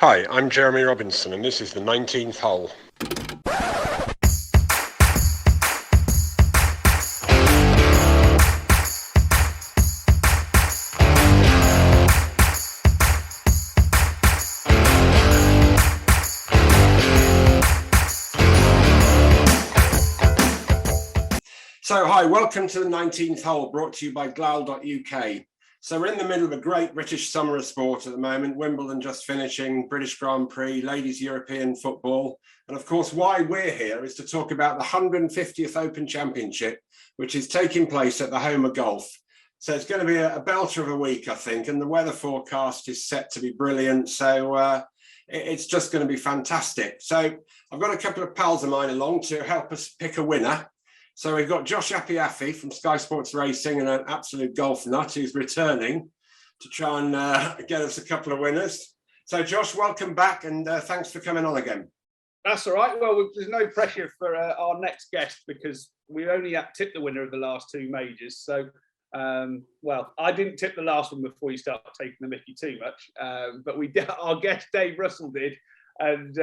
Hi, I'm Jeremy Robinson, and this is the 19th hole. So, hi, welcome to the 19th hole, brought to you by glal.uk. So we're in the middle of a great British summer of sport at the moment. Wimbledon just finishing, British Grand Prix, Ladies European Football. And of course, why we're here is to talk about the 150th Open Championship, which is taking place at the home of golf. So it's going to be a belter of a week, I think, and the weather forecast is set to be brilliant. So it's just going to be fantastic. So I've got a couple of pals of mine along to help us pick a winner. So we've got Josh APIAFI from Sky Sports Racing and an absolute golf nut who's returning to try and get us a couple of winners. So Josh, welcome back and thanks for coming on again. That's all right. Well, there's no pressure for our next guest because we only tipped the winner of the last two majors. So, well, I didn't tip the last one before you start taking the mickey too much, but we did, our guest Dave Russell did. And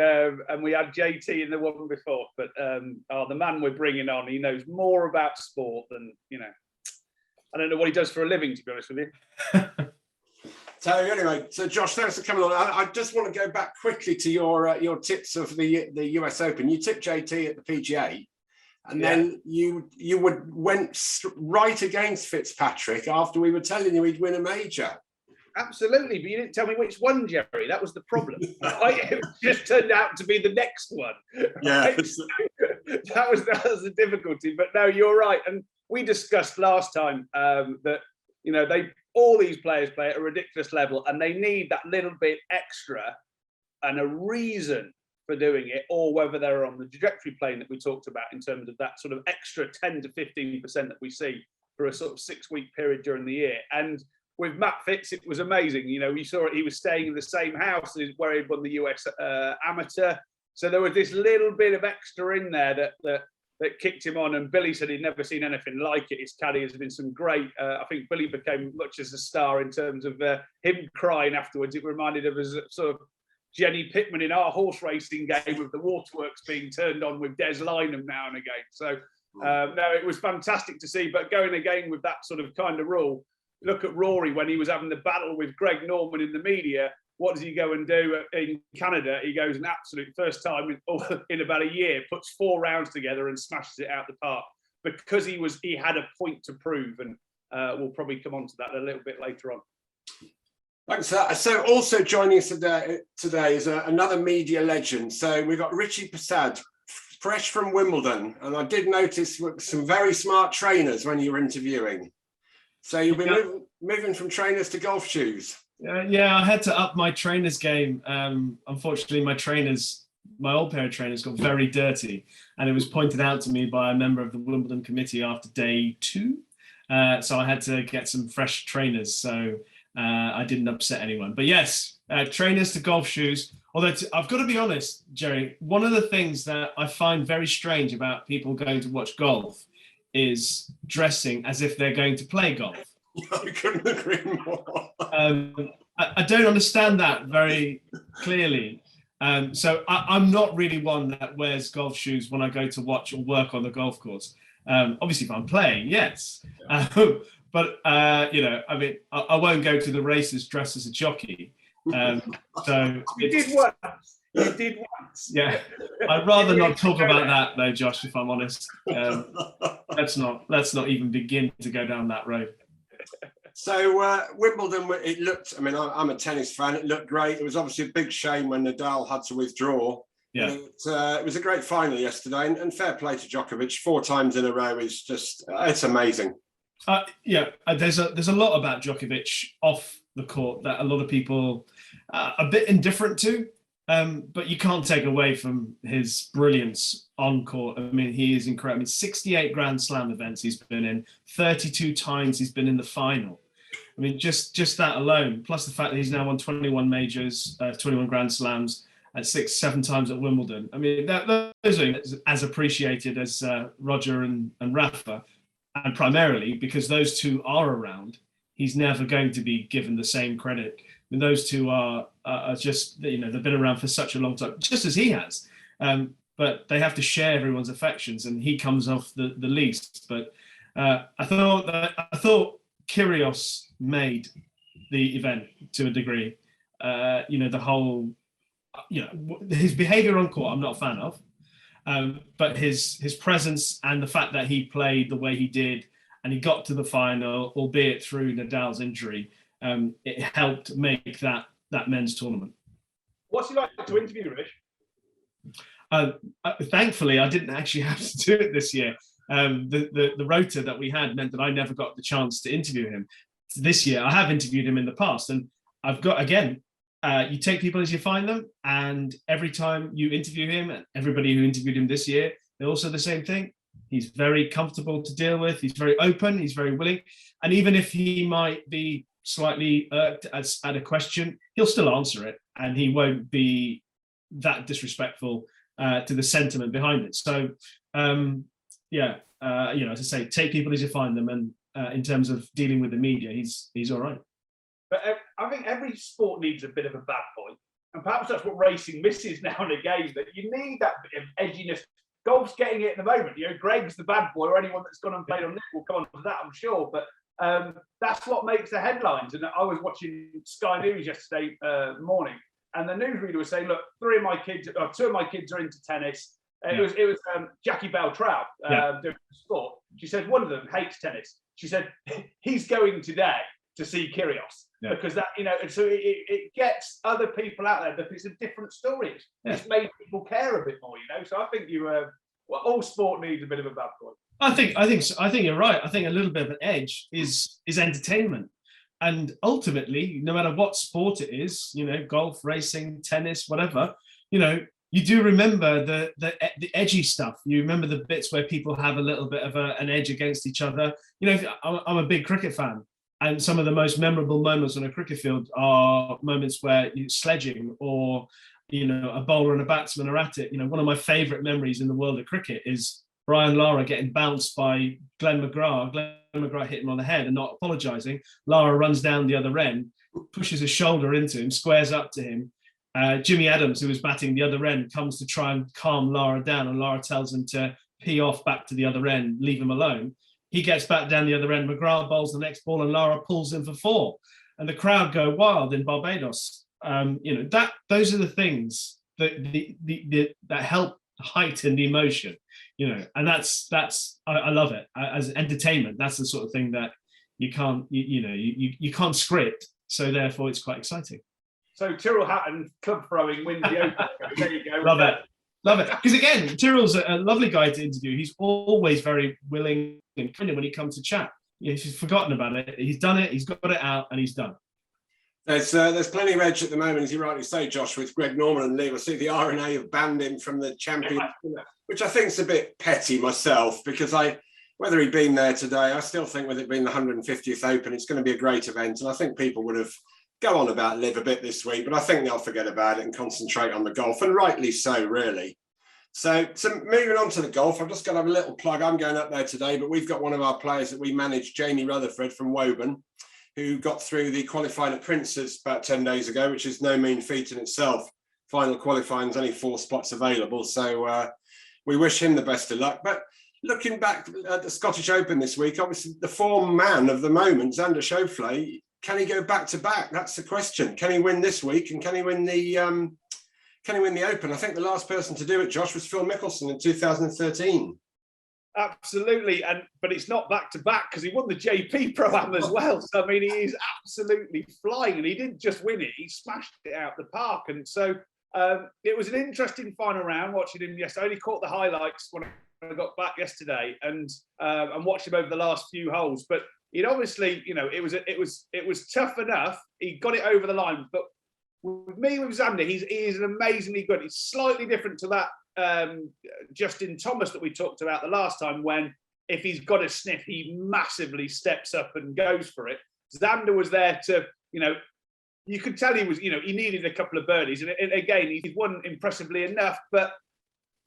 we had JT in the one before, but the man we're bringing on, he knows more about sport than, I don't know what he does for a living, to be honest with you. So anyway, so Josh, thanks for coming on. I just want to go back quickly to your tips of the US Open. You tipped JT at the PGA, and then you went right against Fitzpatrick after we were telling you he'd win a major. Absolutely, but you didn't tell me which one, Jerry. That was the problem. Right? It just turned out to be the next one. Yeah, right? that was the difficulty. But no, you're right. And we discussed last time that all these players play at a ridiculous level, and they need that little bit extra and a reason for doing it, or whether they're on the trajectory plane that we talked about in terms of that sort of extra 10 to 15% that we see for a sort of 6-week period during the year. And with Matt Fitz, it was amazing. We saw it, he was staying in the same house where he won the US Amateur. So there was this little bit of extra in there that kicked him on. And Billy said he'd never seen anything like it. His caddy has been some great. I think Billy became much as a star in terms of him crying afterwards. It reminded of us sort of Jenny Pittman in our horse racing game with the waterworks being turned on with Des Lynam now and again. So no, it was fantastic to see. But going again with that sort of kind of rule, look at Rory when he was having the battle with Greg Norman in the media. What does he go and do in Canada? He goes an absolute first time in about a year, puts 4 rounds together and smashes it out the park because he had a point to prove. And we'll probably come on to that a little bit later on. Thanks. So also joining us today is another media legend. So we've got RISHI PERSAD, fresh from Wimbledon. And I did notice some very smart trainers when you were interviewing. So you've been moving from trainers to golf shoes. Yeah, I had to up my trainers game. Unfortunately, my old pair of trainers got very dirty, and it was pointed out to me by a member of the Wimbledon committee after day 2. So I had to get some fresh trainers, so I didn't upset anyone. But yes, trainers to golf shoes. Although I've got to be honest, Jerry, one of the things that I find very strange about people going to watch golf is dressing as if they're going to play golf. I couldn't agree more. I don't understand that very clearly. So I'm not really one that wears golf shoes when I go to watch or work on the golf course. Obviously, if I'm playing, yes. But, I won't go to the races dressed as a jockey. So you did once. You did once. Yeah, I'd rather not talk about that though, Josh. If I'm honest, let's not even begin to go down that road. So Wimbledon, it looked. I mean, I'm a tennis fan. It looked great. It was obviously a big shame when Nadal had to withdraw. Yeah, it was a great final yesterday, and fair play to Djokovic. 4 times in a row is just it's amazing. There's a lot about Djokovic off the court that a lot of people are a bit indifferent to. But you can't take away from his brilliance on court. I mean, he is incredible. I mean, 68 Grand Slam events he's been in, 32 times he's been in the final. I mean, just that alone, plus the fact that he's now won 21 majors, 21 Grand Slams, and 6-7 times at Wimbledon. I mean, those are as appreciated as Roger and Rafa, and primarily because those two are around, he's never going to be given the same credit mean, those two are just, you know, they've been around for such a long time, just as he has. But they have to share everyone's affections, and he comes off the least. But I thought Kyrgios made the event to a degree. You know, the whole, you know, his behaviour on court, I'm not a fan of. But his presence and the fact that he played the way he did and he got to the final, albeit through Nadal's injury, it helped make that men's tournament. What's he like to interview, Rish? Thankfully, I didn't actually have to do it this year. The rota that we had meant that I never got the chance to interview him. This year, I have interviewed him in the past, and I've got, again, you take people as you find them, and every time you interview him, and everybody who interviewed him this year, they're also the same thing. He's very comfortable to deal with. He's very open. He's very willing. And even if he might be slightly irked at a question, he'll still answer it, and he won't be that disrespectful to the sentiment behind it. So, yeah, you know, as I say, take people as you find them, and in terms of dealing with the media, he's all right. But I think every sport needs a bit of a bad boy, and perhaps that's what racing misses now and again. That you need that bit of edginess. Golf's getting it at the moment. You know, Greg's the bad boy, or anyone that's gone and played on it will come on to that, I'm sure. But that's what makes the headlines. And I was watching Sky News yesterday morning, and the newsreader was saying, "Look, two of my kids are into tennis." It was Jackie Bell-Trout doing sport. She said one of them hates tennis. She said he's going today to see Kyrgios because that, you know, and so it gets other people out there because it's a different story. It's made people care a bit more, you know. So I think well, all sport needs a bit of a bad boy. I think you're right. I think a little bit of an edge is entertainment, and ultimately, no matter what sport it is, you know, golf, racing, tennis, whatever, you know, you do remember the edgy stuff. You remember the bits where people have a little bit of an edge against each other. You know, I'm a big cricket fan, and some of the most memorable moments on a cricket field are moments where you're sledging, or, you know, a bowler and a batsman are at it. You know, one of my favourite memories in the world of cricket is Brian Lara getting bounced by Glenn McGrath. Glenn McGrath hit him on the head and not apologising. Lara runs down the other end, pushes his shoulder into him, squares up to him. Jimmy Adams, who was batting the other end, comes to try and calm Lara down, and Lara tells him to pee off back to the other end, leave him alone. He gets back down the other end, McGrath bowls the next ball, and Lara pulls him for 4. And the crowd go wild in Barbados. You know, those are the things that help heighten the emotion, you know, and that's I love it as entertainment. That's the sort of thing that you can't script, so therefore it's quite exciting. So Tyrrell Hatton club throwing wins the Open. There you go. Love it. Because again, Tyrrell's a lovely guy to interview. He's always very willing and kind of when he comes to chat. You know, he's forgotten about it. He's done it. He's got it out, and he's done. There's plenty of edge at the moment, as you rightly say, Josh, with Greg Norman and Lee. I see the RNA have banned him from the champion, which I think is a bit petty myself, because whether he'd been there today, I still think with it being the 150th Open, it's going to be a great event. And I think people would have go on about Liv a bit this week, but I think they'll forget about it and concentrate on the golf, and rightly so, really. So moving on to the golf, I've just got to have a little plug. I'm going up there today, but we've got one of our players that we manage, Jamie Rutherford from Woburn, who got through the qualifying at Prince's about 10 days ago, which is no mean feat in itself. Final qualifying is only 4 spots available, so we wish him the best of luck. But looking back at the Scottish Open this week, obviously the form man of the moment, Xander Schauffele, can he go back to back? That's the question. Can he win this week, and can he win the Open? I think the last person to do it, Josh, was Phil Mickelson in 2013. Absolutely, but it's not back to back because he won the JP Pro-Am as well. So I mean, he is absolutely flying, and he didn't just win it; he smashed it out the park. And so it was an interesting final round. Watching him yesterday, I only caught the highlights when I got back yesterday, and watched him over the last few holes. But it obviously, you know, it was tough enough. He got it over the line, but with Xander, he is amazingly good. He's slightly different to that Justin Thomas that we talked about the last time, when if he's got a sniff, he massively steps up and goes for it. Xander was there to, you know, you could tell he was, you know, he needed a couple of birdies, and again, he's won impressively enough, but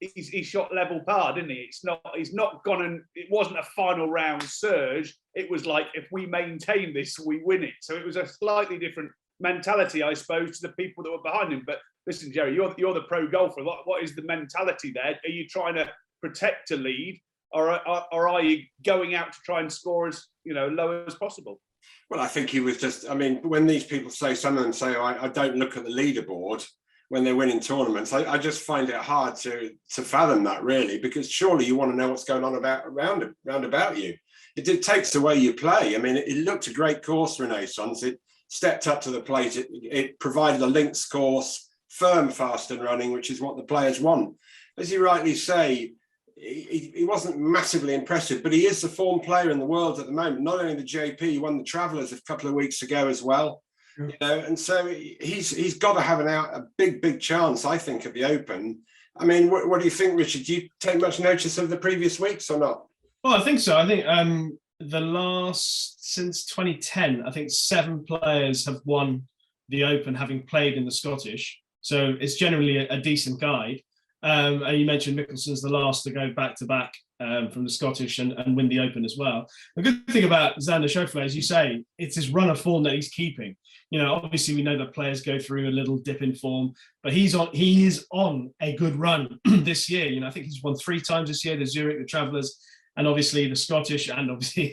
he shot level par, didn't he? He's not gone, and it wasn't a final round surge. It was like, if we maintain this, we win it. So it was a slightly different mentality, I suppose, to the people that were behind him. But listen, Jerry, you're the pro golfer. What is the mentality there? Are you trying to protect a lead, or are you going out to try and score as low as possible? Well, I think he was just, I mean, when these people say, some of them say, I don't look at the leaderboard when they're winning tournaments, I just find it hard to fathom that, really, because surely you want to know what's going on around about you. It takes the way you play. I mean, it looked a great course, Renaissance. It stepped up to the plate. It provided a links course, firm, fast and running, which is what the players want. As you rightly say, he wasn't massively impressive, but he is the form player in the world at the moment. Not only the JP, he won the Travellers a couple of weeks ago as well. And so he's got to have a big chance, I think, at the Open. I mean, what do you think, Richard? Do you take much notice of the previous weeks or not? Well, I think so. I think since 2010, I think 7 players have won the Open having played in the Scottish. So it's generally a decent guide. And you mentioned Mickelson's the last to go back-to-back from the Scottish and win the Open as well. The good thing about Xander Schauffele, as you say, it's his run of form that he's keeping. Obviously we know that players go through a little dip in form, but he is on a good run this year. I think he's won 3 times this year, the Zurich, the Travellers, and obviously the Scottish, and obviously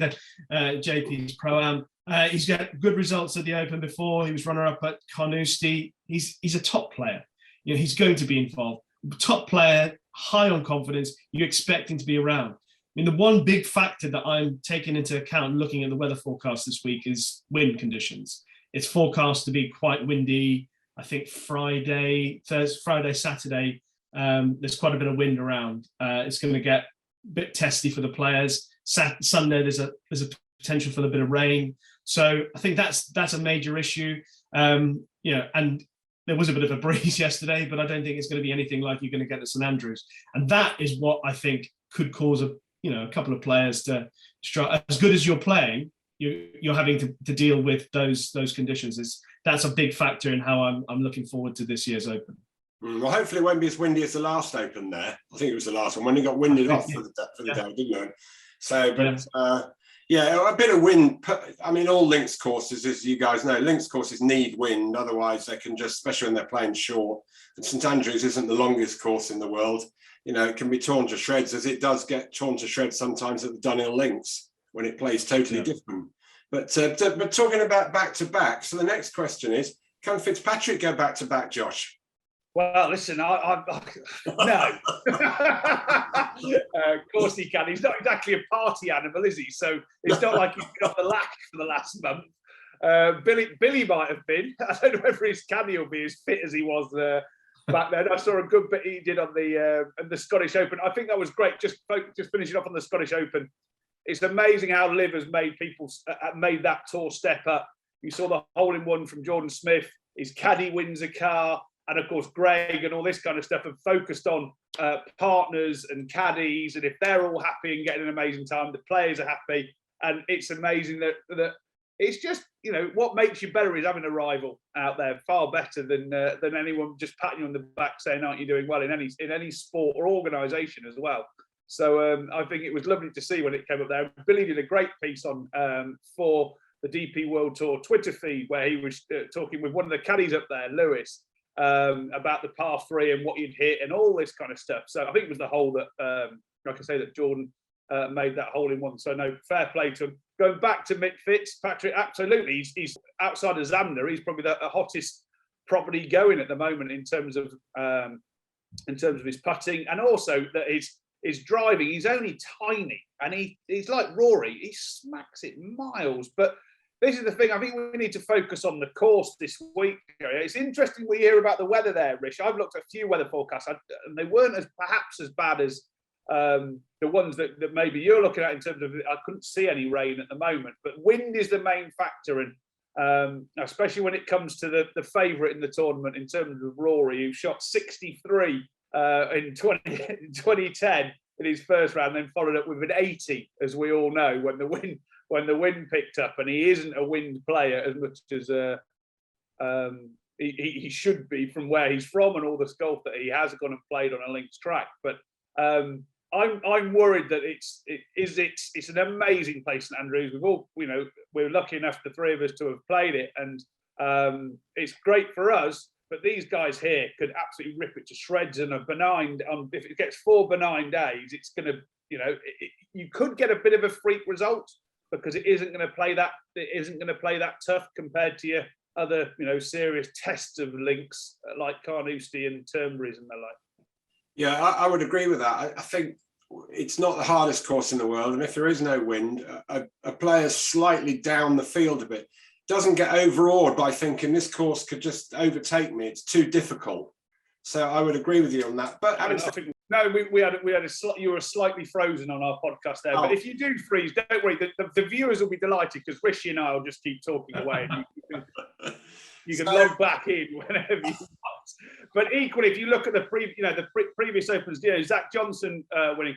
JP's Pro-Am. He's got good results at the Open before. He was runner-up at Carnoustie. He's a top player. He's going to be involved. Top player, high on confidence, you expect him to be around. I mean, the one big factor that I'm taking into account looking at the weather forecast this week is wind conditions. It's forecast to be quite windy. I think Friday, Saturday, there's quite a bit of wind around. It's going to get a bit testy for the players. Sunday, there's a potential for a bit of rain. So I think that's a major issue. And there was a bit of a breeze yesterday, but I don't think it's going to be anything like you're going to get at St Andrews. And that is what I think could cause a couple of players to struggle. As good as you're playing, you're having to deal with those conditions. That's a big factor in how I'm looking forward to this year's Open. Well, hopefully it won't be as windy as the last Open there. I think it was the last one when it got winded off for the day, didn't it? So, but a bit of wind. I mean, all links courses, as you guys know, links courses need wind. Otherwise, they can just, especially when they're playing short. And St Andrews isn't the longest course in the world. It can be torn to shreds, as it does get torn to shreds sometimes at the Dunhill links when it plays totally different. But talking about back-to-back, so the next question is, can Fitzpatrick go back-to-back, Josh? Well, listen, no. Of course he can. He's not exactly a party animal, is he? So it's not like he's been off the lack for the last month. Billy might have been. I don't know whether his caddy will be as fit as he was back then. I saw a good bit he did on the Scottish Open. I think that was great. Just finishing off on the Scottish Open. It's amazing how Liv has made that tour step up. You saw the hole-in-one from Jordan Smith. His caddy wins a car. And of course, Greg and all this kind of stuff have focused on partners and caddies. And if they're all happy and getting an amazing time, the players are happy. And it's amazing that it's just, what makes you better is having a rival out there, far better than anyone just patting you on the back saying, aren't you doing well in any sport or organisation as well. So I think it was lovely to see when it came up there. Billy did a great piece on for the DP World Tour Twitter feed where he was talking with one of the caddies up there, Lewis, about the par 3 and what he'd hit and all this kind of stuff. So I think it was the hole that, like I say, that Jordan made that hole in one. So no, fair play to him. Going back to Mick Fitzpatrick, absolutely. He's outside of Xander. He's probably the hottest property going at the moment in terms of his putting, and also that his driving. He's only tiny, and he's like Rory. He smacks it miles, but. This is the thing. I think we need to focus on the course this week. It's interesting we hear about the weather there, Rish. I've looked at a few weather forecasts, and they weren't perhaps as bad as the ones that maybe you're looking at in terms of. I couldn't see any rain at the moment, but wind is the main factor, and especially when it comes to the favourite in the tournament in terms of Rory, who shot 63 in 2010 in his first round, then followed up with an 80, as we all know, when the wind picked up, and he isn't a wind player as much as he should be from where he's from and all the golf that he has gone and played on a links track. But I'm worried that it's an amazing place, St Andrews. We've all, we're lucky enough, the three of us, to have played it, and it's great for us. But these guys here could absolutely rip it to shreds. And if it gets 4 benign days, it's going to, you could get a bit of a freak result because it isn't going to play that tough compared to your other, serious tests of links like Carnoustie and Turnberry's and the like. Yeah, I would agree with that. I think it's not the hardest course in the world, and if there is no wind, a player slightly down the field a bit doesn't get overawed by thinking this course could just overtake me. It's too difficult. So I would agree with you on that. But you were slightly frozen on our podcast there. Oh. But if you do freeze, don't worry. The viewers will be delighted because Rishi and I will just keep talking away. You can log back in whenever you want. But equally, if you look at the previous Opens, Zach Johnson winning,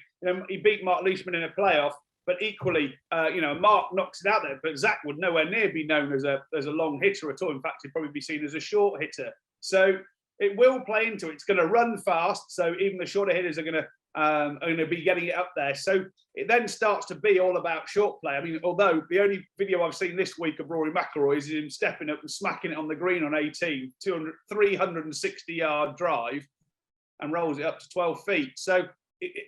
he beat Mark Leishman in a playoff. But equally, Mark knocks it out there. But Zach would nowhere near be known as a long hitter at all. In fact, he'd probably be seen as a short hitter. So it will play into it. It's going to run fast. So even the shorter hitters are going to be getting it up there. So it then starts to be all about short play. I mean, although the only video I've seen this week of Rory McIlroy is him stepping up and smacking it on the green on 18, 360-yard drive, and rolls it up to 12 feet. So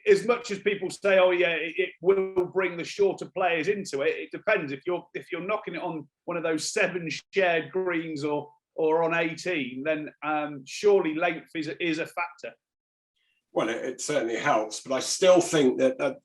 as much as people say, oh yeah, it will bring the shorter players into it, it depends. If you're knocking it on one of those 7 shared greens or on 18, then surely length is a factor. Well, it certainly helps, but I still think that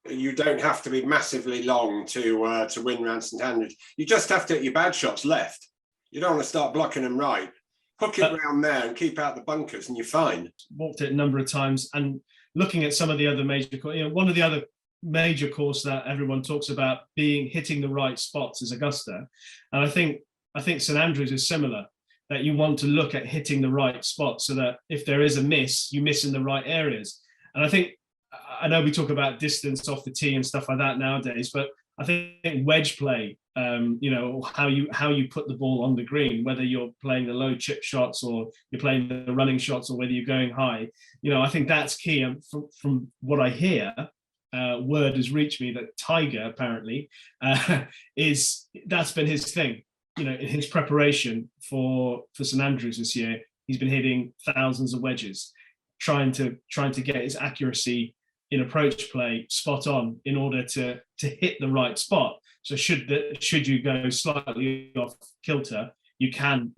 you don't have to be massively long to win round St Andrews. You just have to hit your bad shots left. You don't want to start blocking them right. Hook it round there and keep out the bunkers, and you're fine. Walked it a number of times, and looking at some of the other major, one of the other major course that everyone talks about hitting the right spots is Augusta, and I think St Andrews is similar. That you want to look at hitting the right spot so that if there is a miss, you miss in the right areas. And I know we talk about distance off the tee and stuff like that nowadays, but I think wedge play, how you put the ball on the green, whether you're playing the low chip shots or you're playing the running shots or whether you're going high, I think that's key. And from what I hear, word has reached me that Tiger apparently that's been his thing. In his preparation for St Andrews this year, he's been hitting thousands of wedges, trying to get his accuracy in approach play spot on in order to hit the right spot. So should you go slightly off kilter, you can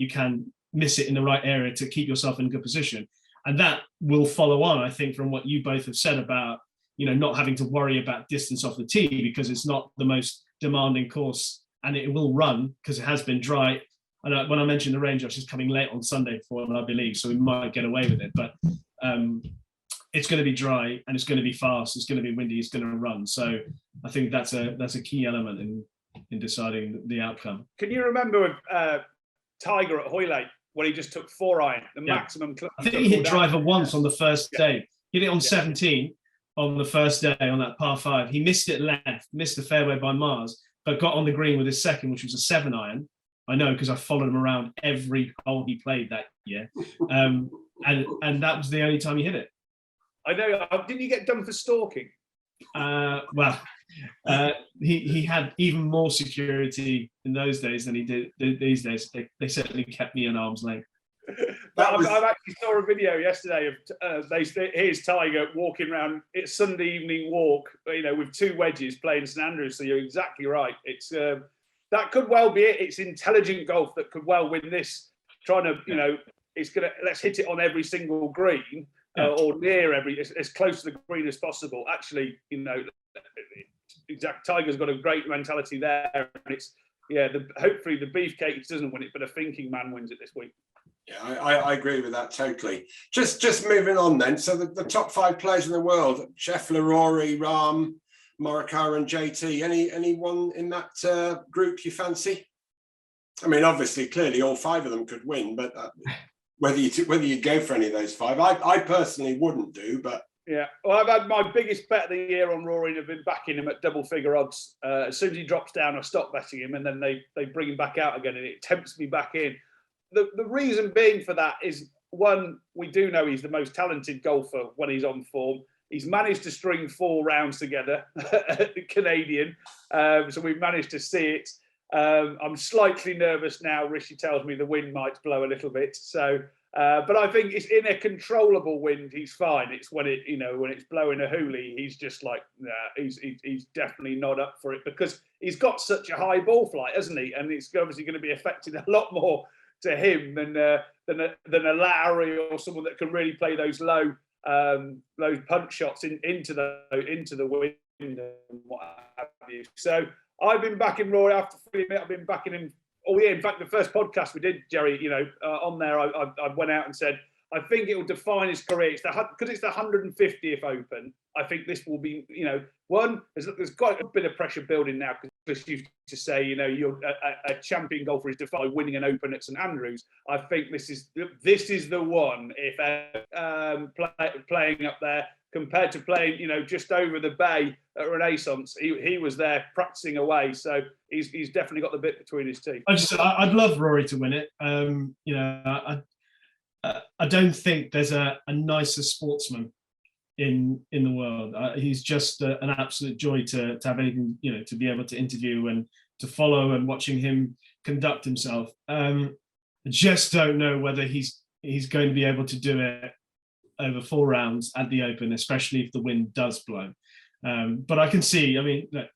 miss it in the right area to keep yourself in a good position, and that will follow on, I think, from what you both have said about not having to worry about distance off the tee because it's not the most demanding course. And it will run because it has been dry. And when I mentioned the rain, Josh is coming late on Sunday for I believe, so we might get away with it. But it's going to be dry and it's going to be fast. It's going to be windy. It's going to run. So I think that's a key element in deciding the outcome. Can you remember with Tiger at Hoylake when he just took 4-iron, the maximum? I think he hit driver once on the first day. He hit it on 17 on the first day on that par 5. He missed it left, missed the fairway by Mars, but got on the green with his second, which was a 7-iron. I know because I followed him around every hole he played that year. And that was the only time he hit it. I know. Didn't you get done for stalking? He had even more security in those days than he did these days. They certainly kept me at arm's length. I actually saw a video yesterday of here's Tiger walking around. It's Sunday evening walk, with 2 wedges playing St Andrews. So you're exactly right. It's that could well be it. It's intelligent golf that could well win this. Trying to, let's hit it on every single green or near as close to the green as possible. Actually, Tiger's got a great mentality there, and it's hopefully the beefcake doesn't win it, but a thinking man wins it this week. Yeah, I agree with that totally. Just moving on then. So the top 5 players in the world: Scheffler, Rory, Rahm, Morikawa, and JT. Anyone in that group you fancy? I mean, obviously, clearly, all 5 of them could win, but whether you go for any of those 5, I personally wouldn't do. But yeah, well, I've had my biggest bet of the year on Rory, and I've been backing him at double-figure odds. As soon as he drops down, I stop betting him, and then they bring him back out again, and it tempts me back in. The reason being for that is, one, we do know he's the most talented golfer when he's on form. He's managed to string 4 rounds together, the Canadian. So we've managed to see it. I'm slightly nervous now. Rishi tells me the wind might blow a little bit. So, but I think it's in a controllable wind. He's fine. It's when when it's blowing a hoolie, he's just like, nah, he's definitely not up for it, because he's got such a high ball flight, hasn't he? And it's obviously going to be affected a lot more to him than a Lowry or someone that can really play those low punch shots into the wind and what have you. So I've been backing Rory after I've been backing him. Oh yeah, in fact, the first podcast we did, Jerry, on there, I went out and said, I think it will define his career. It's because it's the 150th Open. I think this will be, there's quite a bit of pressure building now, because used to say, you're a champion golfer is defined by winning an Open at St Andrews. I think this is the one. If playing up there compared to playing, just over the bay at Renaissance, he was there practicing away. So he's definitely got the bit between his teeth. I'd love Rory to win it. I don't think there's a nicer sportsman in the world. He's just an absolute joy to have anything, to be able to interview and to follow, and watching him conduct himself. I just don't know whether he's going to be able to do it over 4 rounds at the Open, especially if the wind does blow. But I can see, look,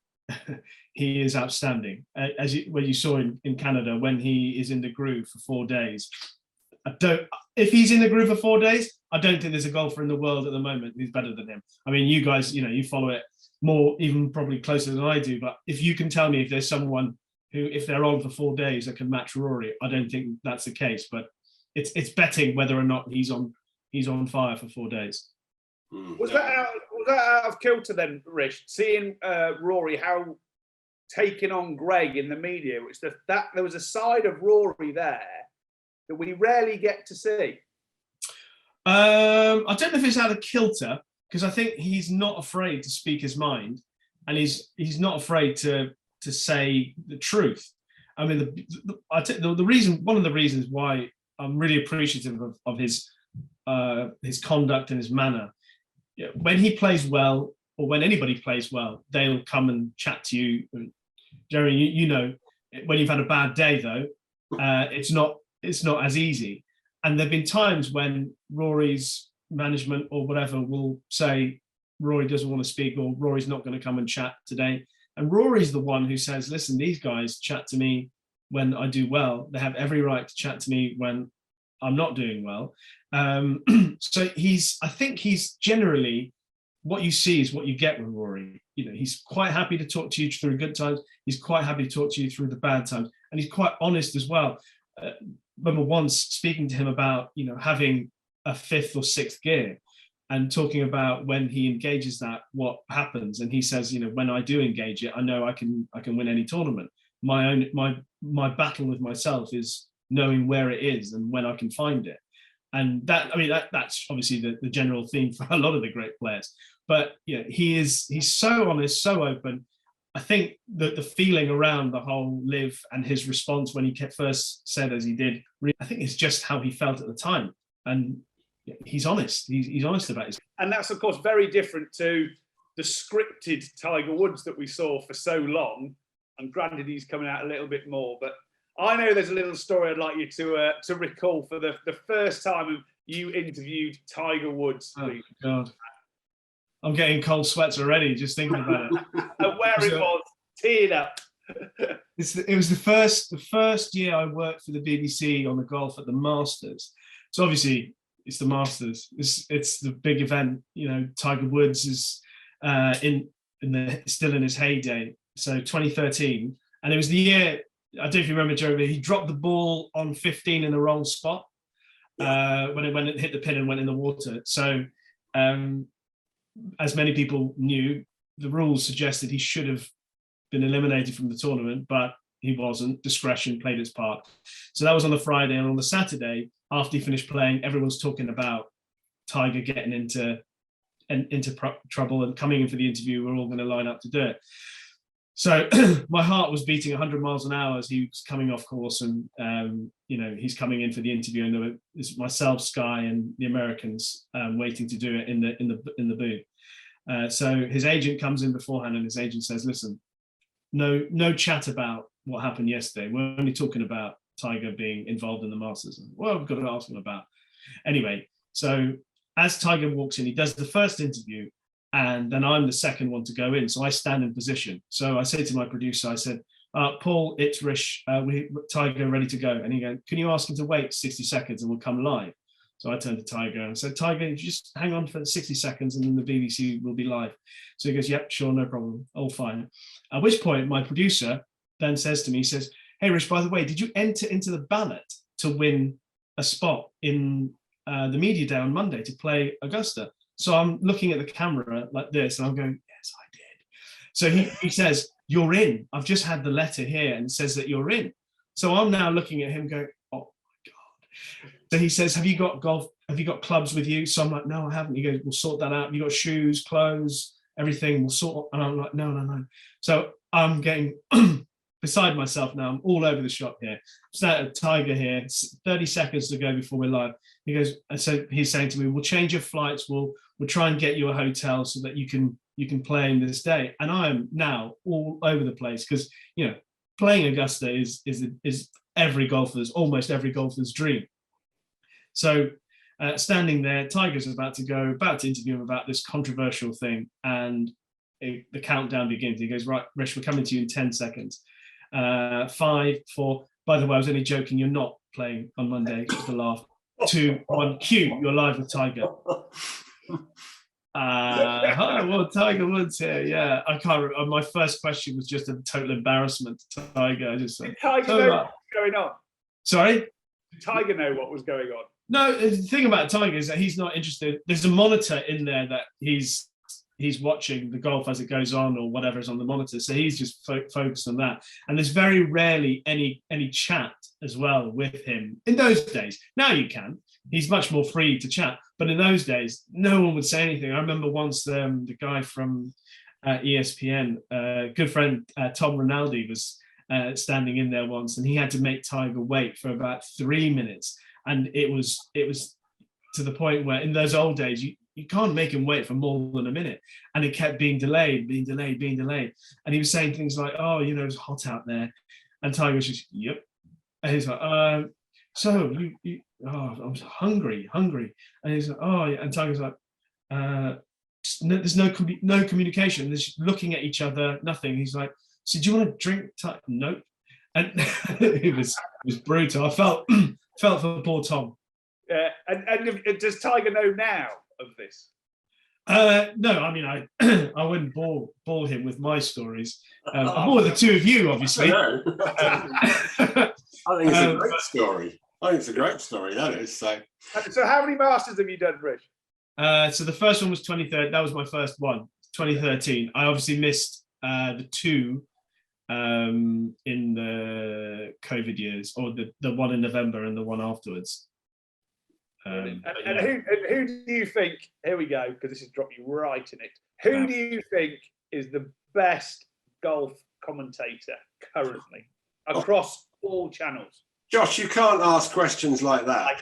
he is outstanding. When you saw in Canada, when he is in the groove for 4 days. If he's in the groove for 4 days, I don't think there's a golfer in the world at the moment who's better than him. You guys, you follow it more, even probably closer than I do. But if you can tell me if there's someone who, if they're on for 4 days, that can match Rory, I don't think that's the case. But it's betting whether or not he's on fire for 4 days. Was that out of kilter then, Rish? Seeing Rory how taking on Greg in the media, which that there was a side of Rory there that we rarely get to see. I don't know if it's out of kilter, because I think he's not afraid to speak his mind, and he's not afraid to say the truth. The reason, one of the reasons why I'm really appreciative of his conduct and his manner. When he plays well, or when anybody plays well, they'll come and chat to you. Jerry, when you've had a bad day though, it's not as easy. And there've been times when Rory's management or whatever will say Rory doesn't want to speak, or Rory's not going to come and chat today. And Rory's the one who says, listen, these guys chat to me when I do well. They have every right to chat to me when I'm not doing well. So I think he's generally, what you see is what you get with Rory. He's quite happy to talk to you through good times. He's quite happy to talk to you through the bad times. And he's quite honest as well. Remember once speaking to him about, having a 5th or 6th gear, and talking about when he engages that, what happens. And he says, when I do engage it, I know I can win any tournament. My battle with myself is knowing where it is and when I can find it. And that's obviously the general theme for a lot of the great players. But he's so honest, so open. I think that the feeling around the whole live and his response when he first said as he did, I think it's just how he felt at the time. And he's honest. He's honest about it. And that's, of course, very different to the scripted Tiger Woods that we saw for so long. And granted, he's coming out a little bit more. But I know there's a little story I'd like you to recall for the first time you interviewed Tiger Woods. Please. Oh, God. I'm getting cold sweats already just thinking about it. And where it was, teared up. It was the first year I worked for the BBC on the golf at the Masters. So obviously it's the Masters. It's the big event. Tiger Woods is still in his heyday. So 2013, and it was the year. I don't know if you remember, Joe, he dropped the ball on 15 in the wrong spot when it hit the pin and went in the water. So. As many people knew, the rules suggested he should have been eliminated from the tournament, but he wasn't. Discretion played its part. So that was on the Friday, and on the Saturday, after he finished playing, everyone's talking about Tiger getting into trouble and coming in for the interview. We're all going to line up to do it. So my heart was beating 100 miles an hour as he was coming off course, and he's coming in for the interview, and there was myself, Sky, and the Americans waiting to do it in the booth. So his agent comes in beforehand, and his agent says, "Listen, no chat about what happened yesterday. We're only talking about Tiger being involved in the Masters. Well, we've got to ask him about. Anyway, so as Tiger walks in, he does the first interview, and then I'm the second one to go in. So I stand in position. So I say to my producer, I said, Paul, it's Rish, Tiger ready to go. And he goes, can you ask him to wait 60 seconds and we'll come live? So I turned to Tiger and said, Tiger, just hang on for 60 seconds and then the BBC will be live. So he goes, yep, sure, no problem, all fine. At which point my producer then says to me, he says, hey, Rish, by the way, did you enter into the ballot to win a spot in the media day on Monday to play Augusta? So I'm looking at the camera like this and I'm going, yes, I did. So he says, you're in. I've just had the letter here and it says that you're in. So I'm now looking at him going, oh my God. So he says, have you got golf? Have you got clubs with you? So I'm like, no, I haven't. He goes, we'll sort that out. You got shoes, clothes, everything. We'll sort. And I'm like, no. So I'm getting beside myself now. I'm all over the shop here. Started Tiger here. It's 30 seconds to go before we're live. He goes, so he's saying to me, we'll change your flights. We'll try and get you a hotel so that you can play in this day. And I am now all over the place because, you know, playing Augusta is almost every golfer's dream. So standing there, Tiger's about to interview him about this controversial thing, and the countdown begins. He goes, right, Rish, we're coming to you in 10 seconds. 5, 4, by the way, I was only joking, you're not playing on Monday, just a laugh. 2, 1, cue, you're live with Tiger. Hi, well, Tiger Woods here. Yeah, I can't remember. My first question was just a total embarrassment to Tiger. I just said, did Tiger know what was going on? Sorry? Did Tiger know what was going on? No, the thing about Tiger is that he's not interested. There's a monitor in there that he's watching the golf as it goes on or whatever is on the monitor. So he's just focused on that. And there's very rarely any chat as well with him in those days. Now you can. He's much more free to chat. But in those days, no one would say anything. I remember once the guy from ESPN, good friend Tom Rinaldi was standing in there once, and he had to make Tiger wait for about 3 minutes. And it was to the point where in those old days, you can't make him wait for more than a minute. And it kept being delayed. And he was saying things like, oh, you know, it's hot out there. And Tiger was just, yep. And he's like, so you I'm hungry. And he's like, oh, yeah. And Tiger's like, there's no communication. There's looking at each other, nothing. He's like, so do you want to drink? Nope. And it was brutal. I felt for poor Tom. Yeah, and does Tiger know now of this? No, I mean, I wouldn't bore him with my stories. I bore the two of you, obviously. I think it's a great story. I think it's a great story, that is. So how many Masters have you done, Rich? So the first one was 2013. That was my first one, 2013. I obviously missed the 2 in the COVID years, or the one in November and the one afterwards. And who do you think, here we go, because this has dropped you right in it. Who do you think is the best golf commentator currently across all channels? Josh, you can't ask questions like that.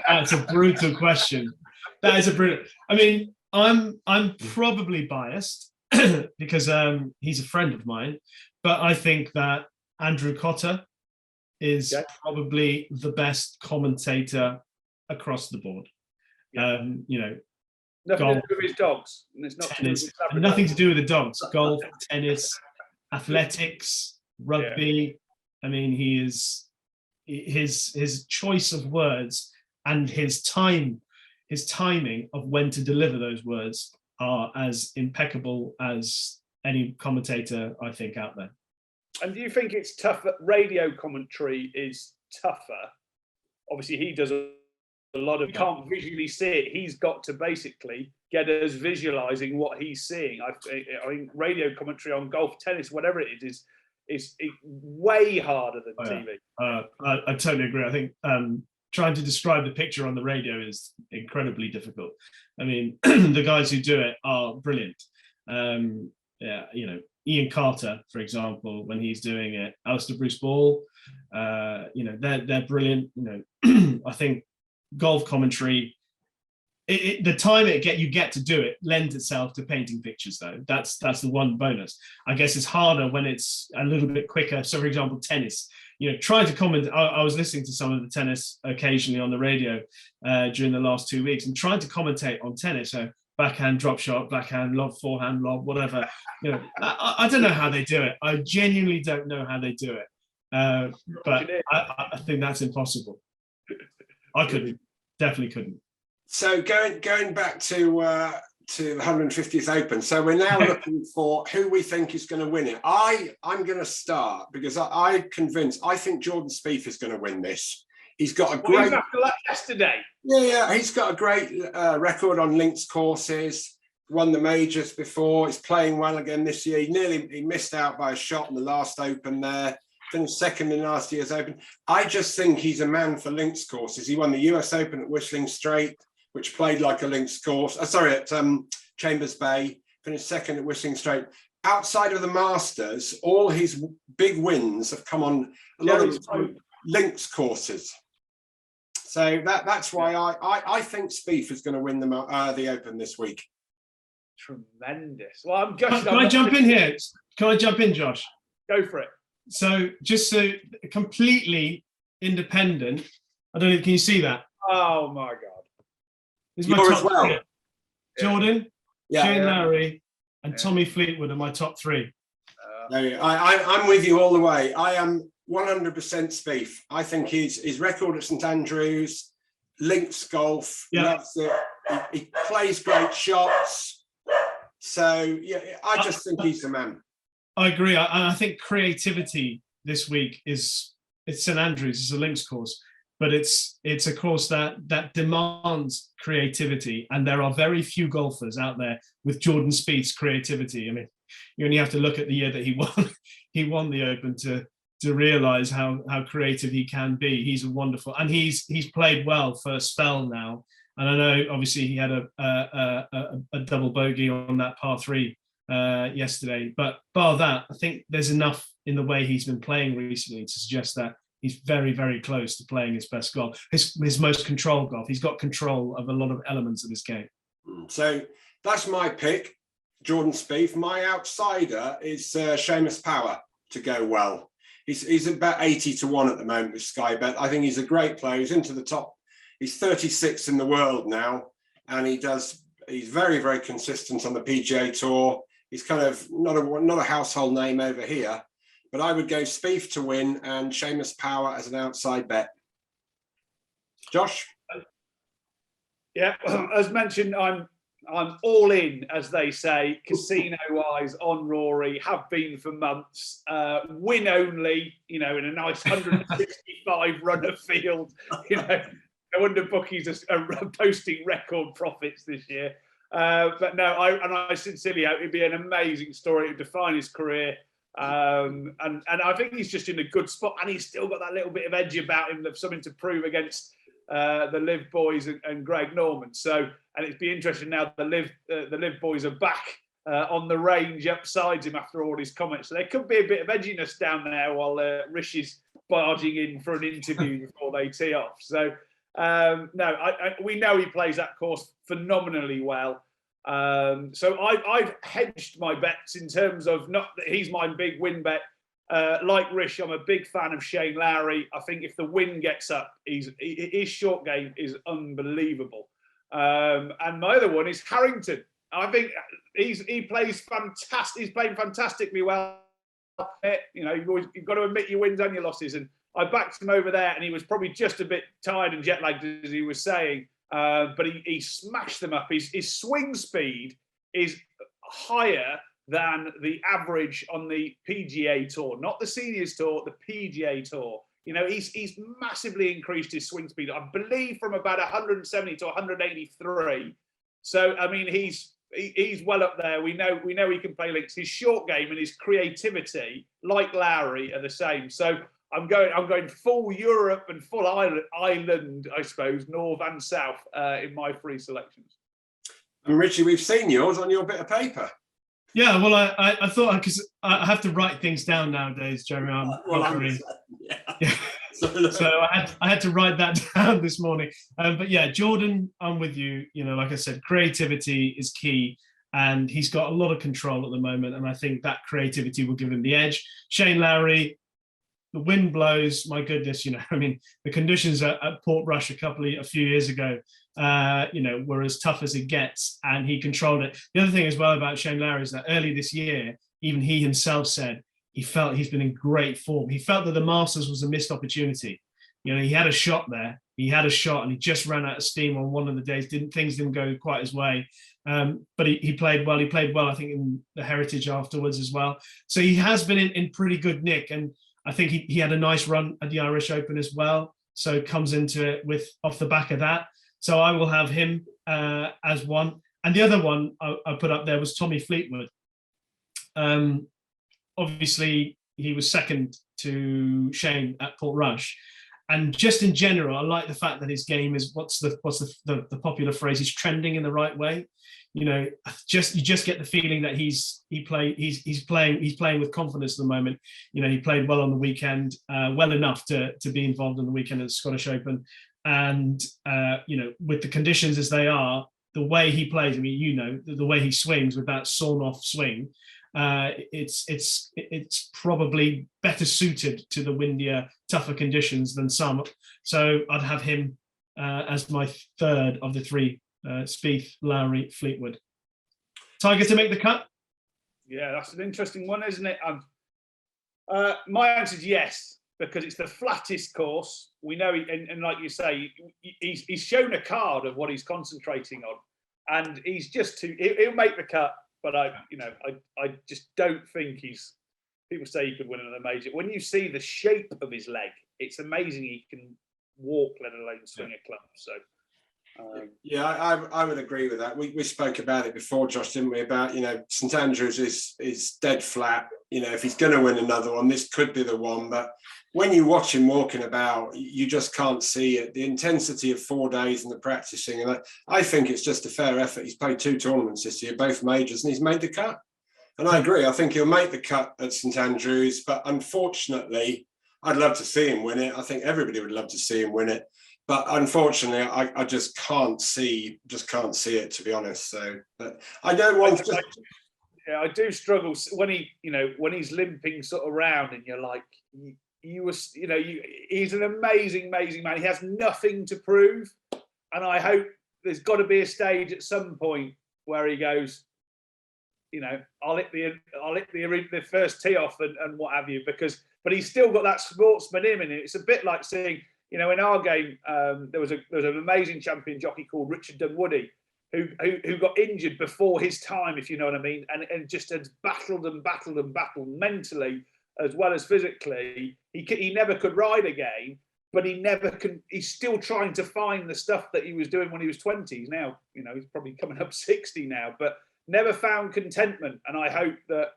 That's a brutal question. That is a brutal. I mean, I'm probably biased because he's a friend of mine, but I think that Andrew Cotter is probably the best commentator across the board. You know, nothing golf, to do with his dogs. And it's not tennis, nothing to do with the dogs. Golf, tennis, athletics, rugby. I mean, he is his choice of words and his timing of when to deliver those words are as impeccable as any commentator I think out there. And do you think it's tougher? Radio commentary is tougher. Obviously, he does a lot of. You can't visually see it. He's got to basically get us visualizing what he's seeing. I think radio commentary on golf, tennis, whatever it is way harder than TV. I totally agree. I think trying to describe the picture on the radio is incredibly difficult. I mean, the guys who do it are brilliant. Yeah, you know, Ian Carter, for example, when he's doing it, Alistair Bruce Ball, you know, they're brilliant. You know, I think golf commentary the time you get to do it lends itself to painting pictures, though. That's the one bonus. I guess it's harder when it's a little bit quicker. So, for example, tennis. Trying to comment. I was listening to some of the tennis occasionally on the radio during the last 2 weeks, and trying to commentate on tennis. So backhand drop shot, backhand lob, forehand lob, whatever. I don't know how they do it. I genuinely don't know how they do it. But I think that's impossible. I couldn't. Definitely couldn't. So going back to the 150th Open. So we're now looking for who we think is going to win it. I'm going to start because I think Jordan Spieth is going to win this. He's got a great. After that yesterday. Yeah, he's got a great record on links courses. Won the majors before. He's playing well again this year. He missed out by a shot in the last Open there. Finished second in last year's Open. I just think he's a man for links courses. He won the US Open at Whistling Strait, which played like a links course. At Chambers Bay. Finished second at Whistling Strait. Outside of the Masters, all his big wins have come on a lot of links courses. So that's why I think Spieth is going to win the Open this week. Tremendous. Well, Can I jump in here? Can I jump in, Josh? Go for it. So just so completely independent. I don't know. Can you see that? Oh my God! This is my You're top as well. three. Jordan, Yeah, Shane Lowry, and Tommy Fleetwood are my top three. I'm with you all the way. I am 100% Spieth. I think his record at St Andrews, links golf, loves it. He plays great shots. So yeah, I just think he's the man. I agree. I think creativity this week it's St Andrews. It's a links course, but it's a course that demands creativity, and there are very few golfers out there with Jordan Spieth's creativity. I mean, you only have to look at the year that he won the Open to realize how creative he can be. He's a wonderful, and he's played well for a spell now. And I know obviously he had a double bogey on that par 3 yesterday, but bar that, I think there's enough in the way he's been playing recently to suggest that he's very, very close to playing his best golf, his most controlled golf. He's got control of a lot of elements of his game. So that's my pick, Jordan Spieth. My outsider is Seamus Power to go well. He's about 80-1 at the moment with Sky Bet. I think he's a great player. He's into the top. He's 36 in the world now, and he's very, very consistent on the PGA Tour. He's kind of not a household name over here, but I would go Spieth to win and Seamus Power as an outside bet. Josh? Yeah, as mentioned, I'm all in, as they say, casino wise on Rory. Have been for months. Win only, in a nice 165 runner field. No wonder bookies are posting record profits this year. But no, I sincerely hope it'd be an amazing story to define his career. And I think he's just in a good spot, and he's still got that little bit of edge about him, of something to prove against the Liv boys and Greg Norman. So, and it'd be interesting now the Liv boys are back on the range upsides him after all his comments. So there could be a bit of edginess down there while Rishi's barging in for an interview before they tee off. So. We know he plays that course phenomenally well. So I've hedged my bets in terms of not that he's my big win bet. Like Rish, I'm a big fan of Shane Lowry. I think if the wind gets up, his short game is unbelievable. And my other one is Harrington. I think he plays fantastic. He's playing fantastically well. You've got to admit your wins and your losses. And I backed him over there, and he was probably just a bit tired and jet lagged, as he was saying. But he smashed them up. His swing speed is higher than the average on the PGA Tour, not the Seniors Tour, the PGA Tour. He's massively increased his swing speed, I believe, from about 170 to 183. So, I mean, he's well up there. We know he can play links. His short game and his creativity, like Lowry, are the same. So I'm going full Europe and full island, I suppose, north and south in my three selections. And Richie, we've seen yours on your bit of paper. Yeah, well, I thought, because I have to write things down nowadays, Jeremy. So I had to write that down this morning. But yeah, Jordan, I'm with you. You know, like I said, creativity is key. And he's got a lot of control at the moment. And I think that creativity will give him the edge. Shane Lowry, the wind blows, my goodness, you know, I mean, the conditions at Portrush a few years ago, you know, were as tough as it gets, and he controlled it. The other thing as well about Shane Lowry is that early this year, even he himself said he felt he's been in great form. He felt that the Masters was a missed opportunity. You know, he had a shot there. He had a shot, and he just ran out of steam on one of the days. Things didn't go quite his way. But he played well. He played well, I think, in the Heritage afterwards as well. So he has been in pretty good nick. And I think he had a nice run at the Irish Open as well. So comes into it with off the back of that. So I will have him as one. And the other one I put up there was Tommy Fleetwood. Obviously, he was second to Shane at Portrush. And just in general, I like the fact that his game is what's the popular phrase? He's trending in the right way. You know, you just get the feeling that he's playing with confidence at the moment. You know, he played well on the weekend, well enough to be involved in the weekend at the Scottish Open. And you know, with the conditions as they are, the way he plays, I mean, you know, the way he swings with that sawn-off swing, it's probably better suited to the windier, tougher conditions than some. So I'd have him as my third of the three: Spieth, Lowry, Fleetwood. Tiger to make the cut? Yeah, that's an interesting one, isn't it? My answer is yes, because it's the flattest course. We know, and like you say, he's shown a card of what he's concentrating on, and he's just he'll make the cut. But I just don't think people say he could win another major. When you see the shape of his leg, it's amazing he can walk, let alone swing a club. So, yeah, I would agree with that. We spoke about it before, Josh, didn't we? About, you know, St Andrews is dead flat. You know, if he's going to win another one, this could be the one. But when you watch him walking about, you just can't see it. The intensity of 4 days and the practicing, and I think it's just a fair effort. He's played 2 tournaments this year, both majors, and he's made the cut. And I agree. I think he'll make the cut at St Andrews. But unfortunately, I'd love to see him win it. I think everybody would love to see him win it. But unfortunately, I just can't see it, to be honest. So, but I don't want to. Yeah, I do struggle when he's limping sort of around, and you're like, he's an amazing man. He has nothing to prove, and I hope there's got to be a stage at some point where he goes, you know, I'll hit the first tee off and what have you, but he's still got that sportsman in him. It's a bit like seeing, you know, in our game, there was an amazing champion jockey called Richard Dunwoody, who got injured before his time, if you know what I mean, and just has battled mentally as well as physically. He never could ride again, but he's still trying to find the stuff that he was doing when he was 20. He's now, you know, he's probably coming up 60 now, but never found contentment. And I hope that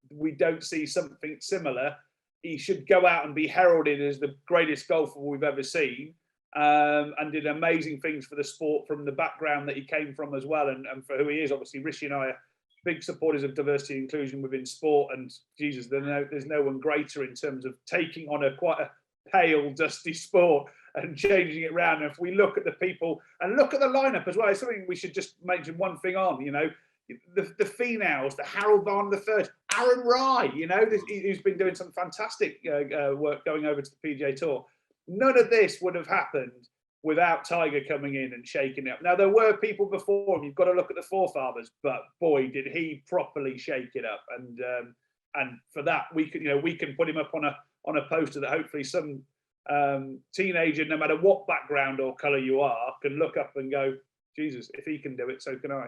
we don't see something similar. He should go out and be heralded as the greatest golfer we've ever seen, and did amazing things for the sport from the background that he came from as well, and for who he is. Obviously, Rishi and I are big supporters of diversity and inclusion within sport, and Jesus, there's no one greater in terms of taking on quite a pale, dusty sport and changing it around. And if we look at the people and look at the lineup as well, it's something we should just mention one thing on, you know, the females, the Harold Varner III, Aaron Rai, you know, who's been doing some fantastic work going over to the PGA Tour. None of this would have happened without Tiger coming in and shaking it up. Now, there were people before him. You've got to look at the forefathers, but boy, did he properly shake it up. And for that, we can put him up on a poster that hopefully some teenager, no matter what background or colour you are, can look up and go, Jesus, if he can do it, so can I.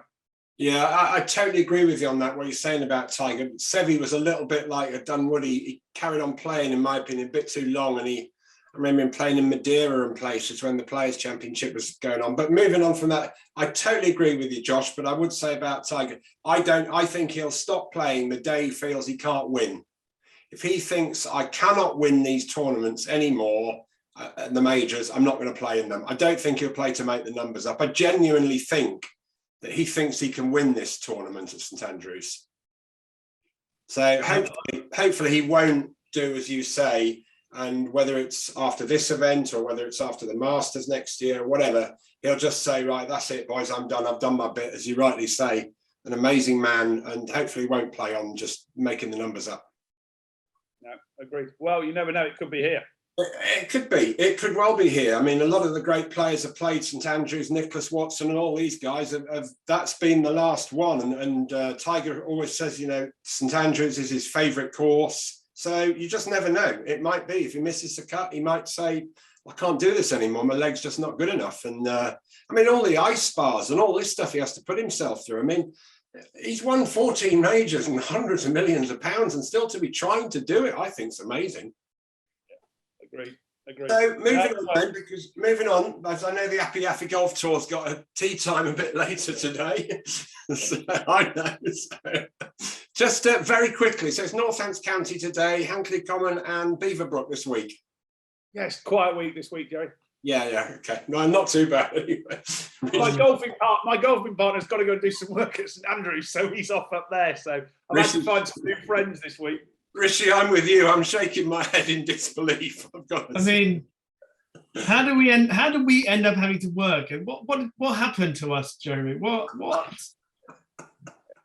Yeah, I totally agree with you on that, what you're saying about Tiger. Seve was a little bit like a Dunwoody. He carried on playing, in my opinion, a bit too long. And I remember him playing in Madeira and places when the Players' Championship was going on. But moving on from that, I totally agree with you, Josh. But I would say about Tiger, I think he'll stop playing the day he feels he can't win. If he thinks I cannot win these tournaments anymore, the majors, I'm not going to play in them. I don't think he'll play to make the numbers up. I genuinely think that he thinks he can win this tournament at St Andrews. So hopefully he won't do as you say And whether it's after this event or whether it's after the Masters next year or whatever, he'll just say, right, that's it, boys, I'm done. I've done my bit, as you rightly say. An amazing man, and hopefully won't play on just making the numbers up. No, agreed. Well, you never know, it could be here. It could be. It could well be here. I mean, a lot of the great players have played St Andrews, Nicholas Watson and all these guys have that's been the last one. And Tiger always says, you know, St Andrews is his favourite course. So you just never know. It might be, if he misses the cut, he might say, I can't do this anymore. My leg's just not good enough. And I mean, all the ice bars and all this stuff he has to put himself through. I mean, he's won 14 majors and hundreds of millions of pounds, and still to be trying to do it, I think is amazing. Agreed. So moving on, as I know the APIAFI Golf Tour's got a tea time a bit later today. So, I know. So, just very quickly, so it's Northants County today, Hankley Common and Beaverbrook this week. Yes, quiet week this week, Jerry. Yeah, okay. No, I'm not too bad anyway. My golfing partner's got to go and do some work at St Andrews, so he's off up there. So I've had to find some new friends this week. Rishi, I'm with you. I'm shaking my head in disbelief. I mean, how do we end up having to work? And what happened to us, Jeremy? What?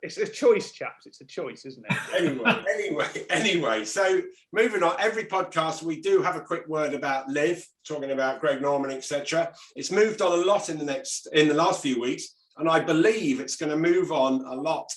It's a choice, chaps. It's a choice, isn't it? Anyway. So moving on, every podcast we do have a quick word about Liv, talking about Greg Norman, etc. It's moved on a lot in the last few weeks, and I believe it's going to move on a lot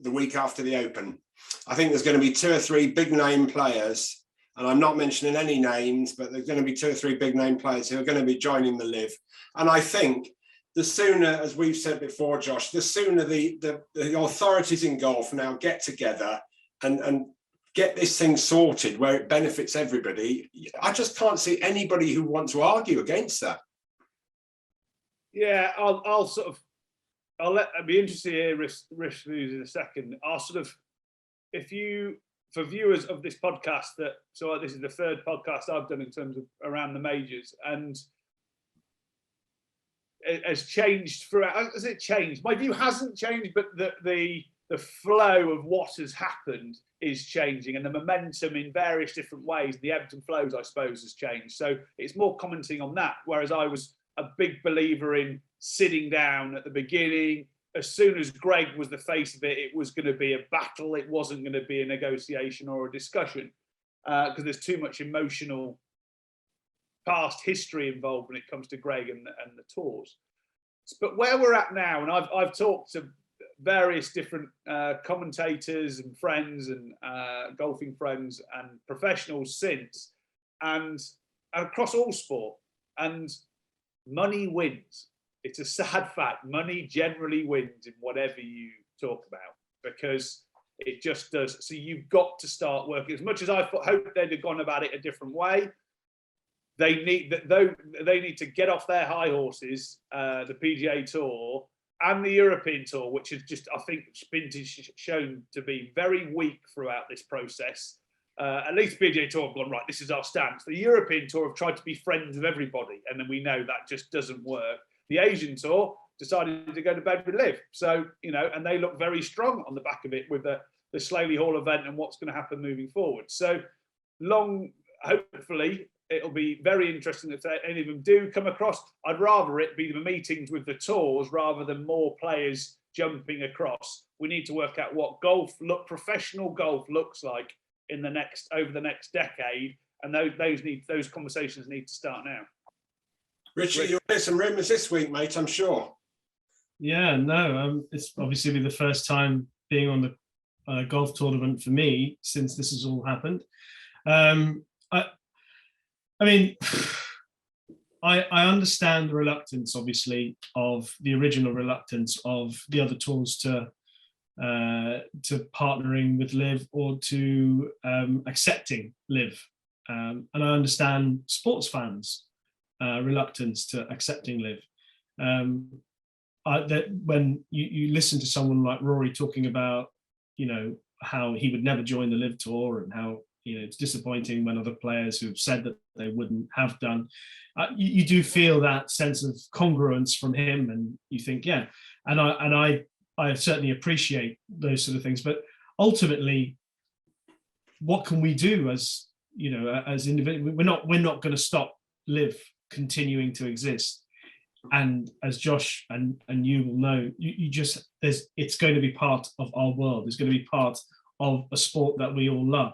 the week after the Open. I think there's going to be 2 or 3 big name players, and I'm not mentioning any names, but there's going to be 2 or 3 big name players who are going to be joining the Liv. And I think the sooner, as we've said before, Josh, the sooner the authorities in golf now get together and get this thing sorted where it benefits everybody. I just can't see anybody who wants to argue against that. Yeah, I'll be interested to hear Rish views in a second. For viewers of this podcast, this is the 3rd podcast I've done in terms of around the majors, and it has changed throughout. Has it changed? My view hasn't changed, but the flow of what has happened is changing, and the momentum in various different ways, the ebbs and flows, I suppose, has changed. So it's more commenting on that, whereas I was a big believer in sitting down at the beginning. As soon as Greg was the face of it, it was going to be a battle. It wasn't going to be a negotiation or a discussion, because there's too much emotional past history involved when it comes to Greg and the tours. But where we're at now, and I've talked to various different commentators and friends and golfing friends and professionals since, and across all sport, and money wins. It's a sad fact. Money generally wins in whatever you talk about, because it just does. So you've got to start working. As much as I hoped they'd have gone about it a different way, they need to get off their high horses, the PGA Tour and the European Tour, which has just, I think, been shown to be very weak throughout this process. At least PGA Tour have gone, right, this is our stance. The European Tour have tried to be friends of everybody, and then we know that just doesn't work. The Asian Tour decided to go to bed with Liv. So, and they look very strong on the back of it with the Slaley Hall event and what's going to happen moving forward. So hopefully, it'll be very interesting if any of them do come across. I'd rather it be the meetings with the tours rather than more players jumping across. We need to work out what professional golf looks like over the next decade, and those conversations need to start now. Richard, you'll hear some rumours this week, mate, I'm sure. Yeah, no, it's obviously the first time being on the golf tournament for me since this has all happened. I mean, I understand the reluctance, obviously, of the original reluctance of the other tours to partnering with Liv or to accepting Liv, and I understand sports fans' reluctance to accepting Liv. That when you listen to someone like Rory talking about, how he would never join the Liv Tour and how it's disappointing when other players who've said that they wouldn't have done. You do feel that sense of congruence from him, and you think, yeah. And I certainly appreciate those sort of things. But ultimately, what can we do as as individuals, we're not going to stop live continuing to exist. And as Josh and you will know, it's going to be part of our world. It's going to be part of a sport that we all love.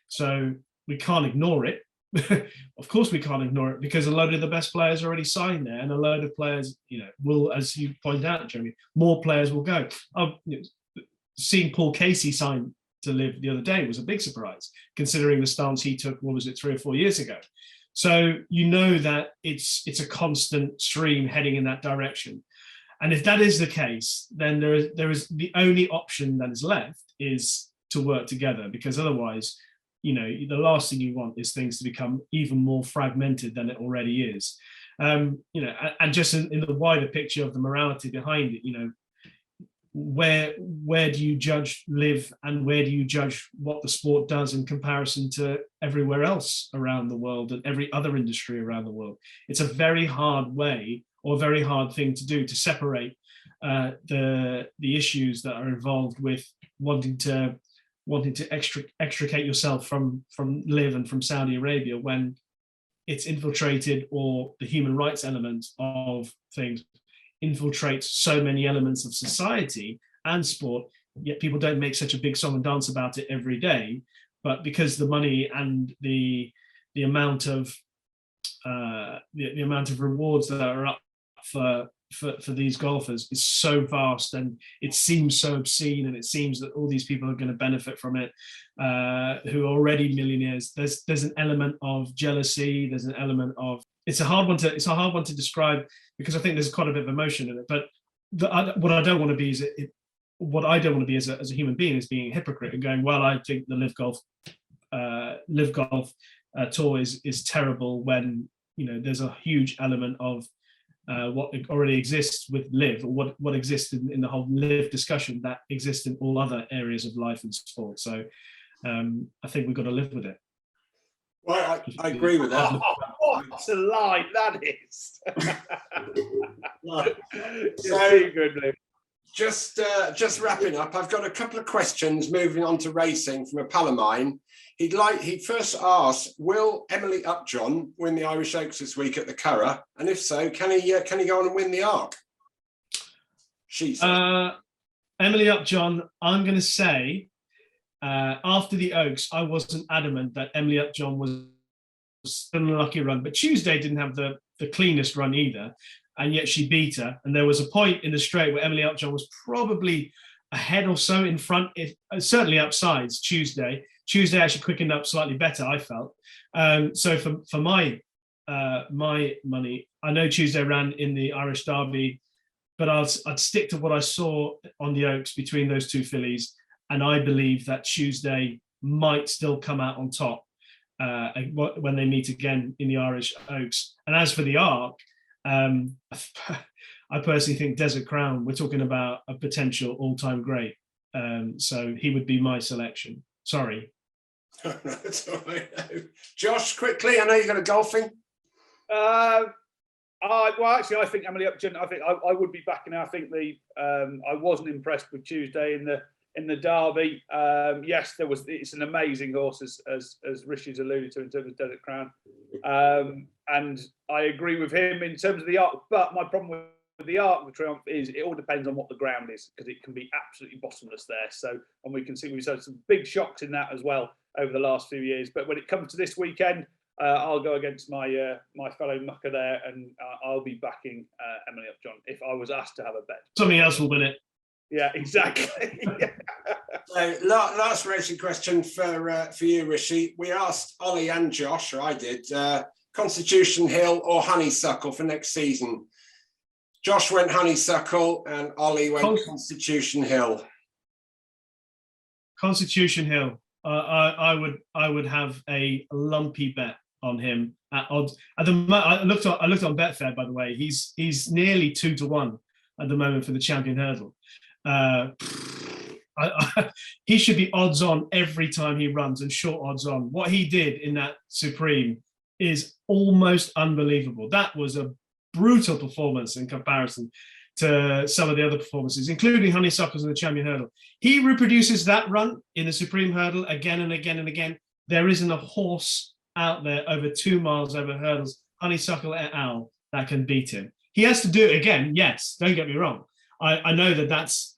So we can't ignore it. Of course we can't ignore it, because a load of the best players are already signed there, and a load of players, will, as you point out, Jeremy, more players will go. Seeing Paul Casey sign to live the other day was a big surprise, considering the stance he took, 3 or 4 years ago. So that it's a constant stream heading in that direction. And if that is the case, then there is the only option that is left is to work together, because otherwise, the last thing you want is things to become even more fragmented than it already is. And just in the wider picture of the morality behind it, where do you judge live, and where do you judge what the sport does in comparison to everywhere else around the world and every other industry around the world? It's a very hard way, or a very hard thing to do, to separate the issues that are involved with wanting to extricate yourself from live and from Saudi Arabia, when it's infiltrated, or the human rights element of things infiltrates so many elements of society and sport, yet people don't make such a big song and dance about it every day. But because the money and the amount of the amount of rewards that are up for these golfers is so vast, and it seems so obscene, and it seems that all these people are going to benefit from it, who are already millionaires. There's an element of jealousy. There's an element of, it's a hard one to describe, because I think there's quite a bit of emotion in it. But what I don't want to be as a human being is being a hypocrite and going, well, I think the live golf tour is terrible, when there's a huge element of what already exists with live, or what exists in the whole live discussion that exists in all other areas of life and sport. So I think we've got to live with it. Well, I agree with that. What a lie that is. So good, just wrapping up, I've got a couple of questions moving on to racing from a pal of mine. He first asked, will Emily Upjohn win the Irish Oaks this week at the Curragh? And if so, can he go on and win the Arc? She said. Emily Upjohn, I'm going to say, after the Oaks, I wasn't adamant that Emily Upjohn was an unlucky run, but Tuesday didn't have the cleanest run either, and yet she beat her. And there was a point in the straight where Emily Upjohn was probably a head or so in front, certainly upsides Tuesday. Tuesday actually quickened up slightly better, I felt. So for my money, I know Tuesday ran in the Irish Derby, but I'd stick to what I saw on the Oaks between those two fillies, and I believe that Tuesday might still come out on top when they meet again in the Irish Oaks. And as for the Arc, I personally think Desert Crown, we're talking about a potential all-time great. So he would be my selection. Sorry. That's all right. Josh, quickly, I know you're going to golfing. Well, actually, I think Emily Upjohn. I think I would be backing her. I think I wasn't impressed with Tuesday in the Derby. Yes, it's an amazing horse, as Rishi's alluded to, in terms of Desert Crown. And I agree with him in terms of the Arc. But my problem with the Arc of Triumph is it all depends on what the ground is, because it can be absolutely bottomless there. So, and we can see we've had some big shocks in that as well over the last few years. But when it comes to this weekend, I'll go against my my fellow mucker there, and I'll be backing Emily Upjohn if I was asked to have a bet. Something else will win it. Yeah, exactly. So, last racing question for you, Rishi. We asked Ollie and Josh, or I did, Constitution Hill or Honeysuckle for next season. Josh went Honeysuckle and Ollie went Constitution Hill. Constitution Hill. I would have a lumpy bet on him at odds. At the I looked on Betfair, by the way. He's nearly 2-1 at the moment for the Champion Hurdle. He should be odds on every time he runs, and short odds on. What he did in that Supreme is almost unbelievable. That was a brutal performance in comparison to some of the other performances, including Honeysuckles in the Champion Hurdle. He reproduces that run in the Supreme Hurdle again and again and again. there isn't a horse out there over 2 miles over hurdles, Honeysuckle et al., that can beat him. He has to do it again, yes, don't get me wrong. I know that's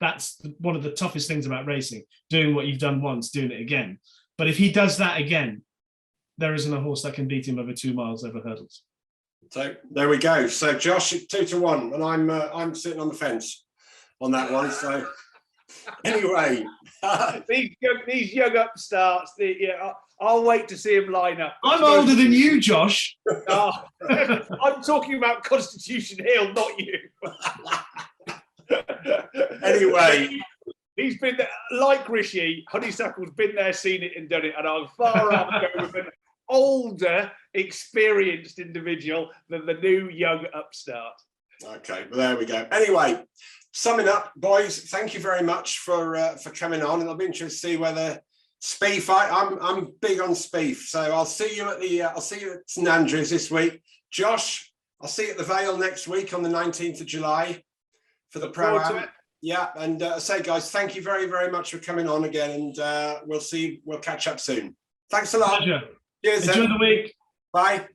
one of the toughest things about racing, doing what you've done once, doing it again. But if he does that again, there isn't a horse that can beat him over 2 miles over hurdles. So there we go. So Josh, 2-1, and I'm sitting on the fence on that one. So anyway, these young upstarts, I'll wait to see him line up. I'm older than you, Josh. Oh, I'm talking about Constitution Hill, not you. Anyway, he's been there, like Rishi. Honeysuckle's been there, seen it, and done it. And I'd far rather go with an older, experienced individual than the new young upstart. Okay, well, there we go. Anyway, summing up, boys, thank you very much for coming on, and I'll be interested to see whether Spieth. I'm big on Spieth, so I'll see you at St Andrews this week. Josh, I'll see you at the Vale next week on the 19th of July for the Pro-Am. Yeah, and say, guys, thank you very, very much for coming on again, and we'll catch up soon. Thanks a lot. Pleasure. Cheers. Enjoy the week. Bye.